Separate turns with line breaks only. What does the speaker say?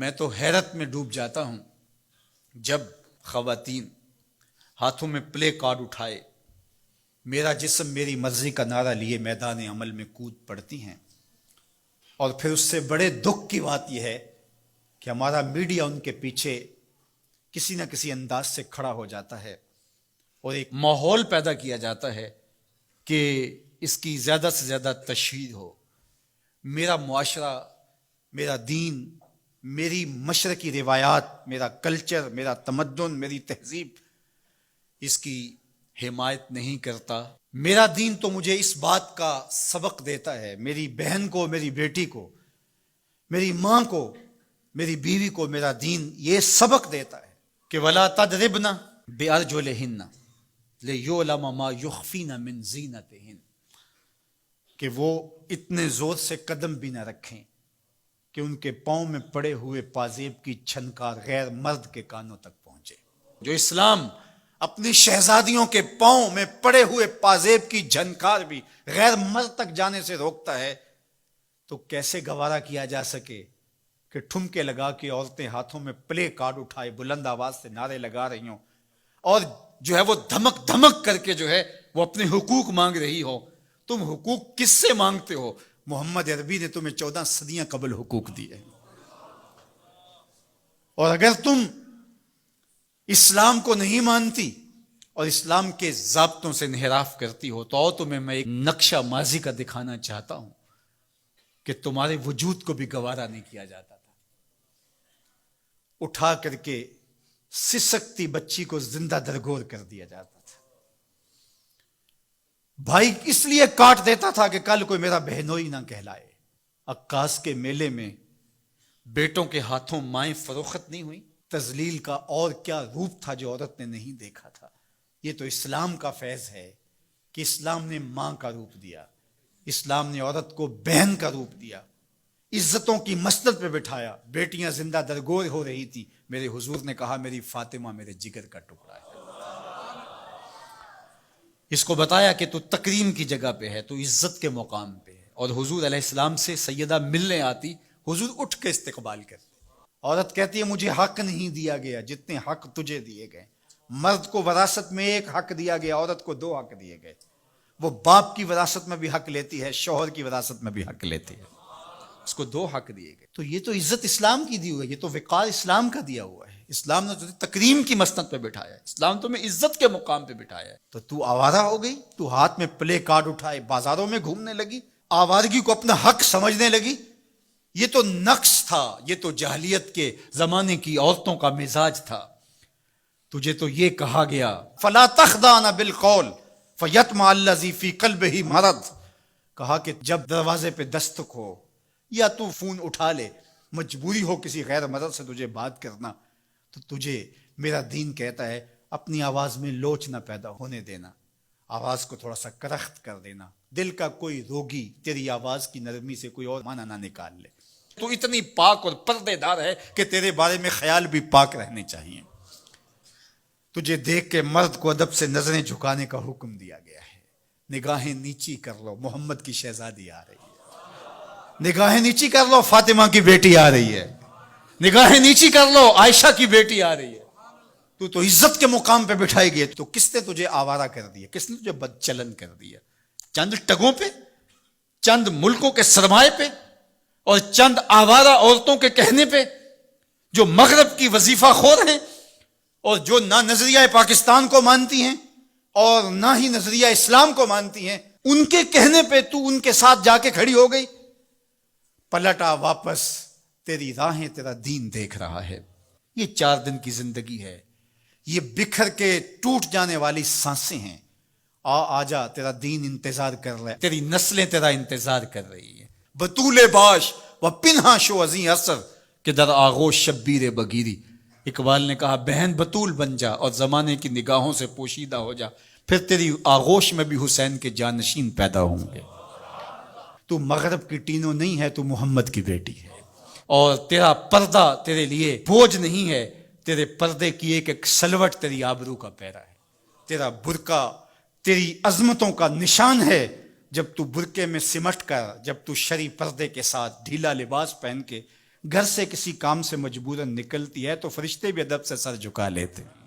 میں تو حیرت میں ڈوب جاتا ہوں جب خواتین ہاتھوں میں پلے کارڈ اٹھائے میرا جسم میری مرضی کا نعرہ لیے میدان عمل میں کود پڑتی ہیں، اور پھر اس سے بڑے دکھ کی بات یہ ہے کہ ہمارا میڈیا ان کے پیچھے کسی نہ کسی انداز سے کھڑا ہو جاتا ہے اور ایک ماحول پیدا کیا جاتا ہے کہ اس کی زیادہ سے زیادہ تشہیر ہو۔ میرا معاشرہ، میرا دین، میری مشرقی روایات، میرا کلچر، میرا تمدن، میری تہذیب اس کی حمایت نہیں کرتا۔ میرا دین تو مجھے اس بات کا سبق دیتا ہے، میری بہن کو، میری بیٹی کو، میری ماں کو، میری بیوی کو میرا دین یہ سبق دیتا ہے کہ وَلَا تَضْرِبْنَ بِأَرْجُلِهِنَّ لِيُعْلَمَ مَا يُخْفِينَ مِنْ زِينَتِهِنَّ، کہ وہ اتنے زور سے قدم بھی نہ رکھیں کہ ان کے پاؤں میں پڑے ہوئے پازیب کی چھنکار غیر مرد کے کانوں تک پہنچے۔ جو اسلام اپنی شہزادیوں کے پاؤں میں پڑے ہوئے پازیب کی جھنکار بھی غیر مرد تک جانے سے روکتا ہے، تو کیسے گوارا کیا جا سکے کہ ٹھمکے لگا کے عورتیں ہاتھوں میں پلے کارڈ اٹھائے بلند آواز سے نعرے لگا رہی ہوں اور جو ہے وہ دھمک دھمک کر کے جو ہے وہ اپنے حقوق مانگ رہی ہو۔ تم حقوق کس سے مانگتے ہو؟ محمد عربی نے تمہیں 14 صدیاں قبل حقوق دیے، اور اگر تم اسلام کو نہیں مانتی اور اسلام کے ضابطوں سے انحراف کرتی ہو تو تمہیں میں ایک نقشہ ماضی کا دکھانا چاہتا ہوں کہ تمہارے وجود کو بھی گوارا نہیں کیا جاتا تھا۔ اٹھا کر کے سسکتی بچی کو زندہ درگور کر دیا جاتا تھا۔ بھائی اس لیے کاٹ دیتا تھا کہ کل کوئی میرا بہنوئی نہ کہلائے۔ عکاس کے میلے میں بیٹوں کے ہاتھوں مائیں فروخت نہیں ہوئی؟ تذلیل کا اور کیا روپ تھا جو عورت نے نہیں دیکھا تھا؟ یہ تو اسلام کا فیض ہے کہ اسلام نے ماں کا روپ دیا، اسلام نے عورت کو بہن کا روپ دیا، عزتوں کی مسند پہ بٹھایا۔ بیٹیاں زندہ درگور ہو رہی تھی، میرے حضور نے کہا میری فاطمہ میرے جگر کا ٹکڑا ہے۔ اس کو بتایا کہ تو تکریم کی جگہ پہ ہے، تو عزت کے مقام پہ ہے، اور حضور علیہ السلام سے سیدہ ملنے آتی، حضور اٹھ کے استقبال کرتے۔ عورت کہتی ہے مجھے حق نہیں دیا گیا جتنے حق تجھے دیے گئے۔ مرد کو وراثت میں ایک حق دیا گیا، عورت کو 2 حق دیے گئے۔ وہ باپ کی وراثت میں بھی حق لیتی ہے، شوہر کی وراثت میں بھی حق لیتی ہے، اس کو 2 حق دیے گئے۔ تو یہ تو عزت اسلام کی دی ہوئی ہے، یہ تو وقار اسلام کا دیا ہوا ہے۔ اسلام نے تجھے تکریم کی مسند پہ بٹھایا ہے، اسلام تمہیں عزت کے مقام پہ بٹھایا ہے، تو آوارہ ہو گئی، تو ہاتھ میں پلے کارڈ اٹھائے بازاروں میں گھومنے لگی، آوارگی کو اپنا حق سمجھنے لگی۔ یہ تو نقص تھا، یہ تو جاہلیت کے زمانے کی عورتوں کا مزاج تھا۔ تجھے تو یہ کہا گیا فَلَا تَخْضَعْنَ بِالْقَوْلِ فَيَطْمَعَ الَّذِي فِي قَلْبِهِ مَرَضٌ، کہا کہ جب دروازے پہ دستک ہو یا تو فون اٹھا لے، مجبوری ہو کسی غیر مرد سے تجھے بات کرنا، تو تجھے میرا دین کہتا ہے اپنی آواز میں لوچ نہ پیدا ہونے دینا، آواز کو تھوڑا سا کرخت کر دینا، دل کا کوئی روگی تیری آواز کی نرمی سے کوئی اور معنی نہ نکال لے۔ تو اتنی پاک اور پردے دار ہے کہ تیرے بارے میں خیال بھی پاک رہنے چاہیے۔ تجھے دیکھ کے مرد کو ادب سے نظریں جھکانے کا حکم دیا گیا ہے۔ نگاہیں نیچی کر لو، محمد کی شہزادی آ رہی ہے۔ نگاہیں نیچی کر لو، فاطمہ کی بیٹی آ رہی ہے۔ نگاہیں نیچی کر لو، عائشہ کی بیٹی آ رہی ہے۔ تو عزت کے مقام پہ بٹھائی گئی، تو کس نے تجھے آوارہ کر دیا؟ کس نے تجھے بدچلن کر دیا؟ چند ٹگوں پہ، چند ملکوں کے سرمائے پہ، اور چند آوارہ عورتوں کے کہنے پہ جو مغرب کی وظیفہ خور ہیں اور جو نہ نظریہ پاکستان کو مانتی ہیں اور نہ ہی نظریہ اسلام کو مانتی ہیں، ان کے کہنے پہ تو ان کے ساتھ جا کے کھڑی ہو گئی۔ پلٹا واپس، تیری راہیں تیرا دین دیکھ رہا ہے۔ یہ 4 دن کی زندگی ہے، یہ بکھر کے ٹوٹ جانے والی سانسیں ہیں۔ آجا، تیرا دین انتظار کر رہا ہے، تیری نسلیں تیرا انتظار کر رہی ہیں۔ بطول باش و پنہا شو ازیں اثر کہ در آغوش شبیر بگیری۔ اقبال نے کہا بہن بطول بن جا اور زمانے کی نگاہوں سے پوشیدہ ہو جا، پھر تیری آغوش میں بھی حسین کے جانشین پیدا ہوں گے۔ تو مغرب کی ٹینو نہیں ہے، تو محمد کی بیٹی ہے، اور تیرا پردہ تیرے لیے بوجھ نہیں ہے، تیرے پردے کی ایک ایک سلوٹ تیری آبرو کا پیرا ہے۔ تیرا برقع تیری عظمتوں کا نشان ہے۔ جب تو برقعے میں سمٹ کر، جب تو شرعی پردے کے ساتھ ڈھیلا لباس پہن کے گھر سے کسی کام سے مجبوراً نکلتی ہے تو فرشتے بھی ادب سے سر جھکا لیتے ہیں.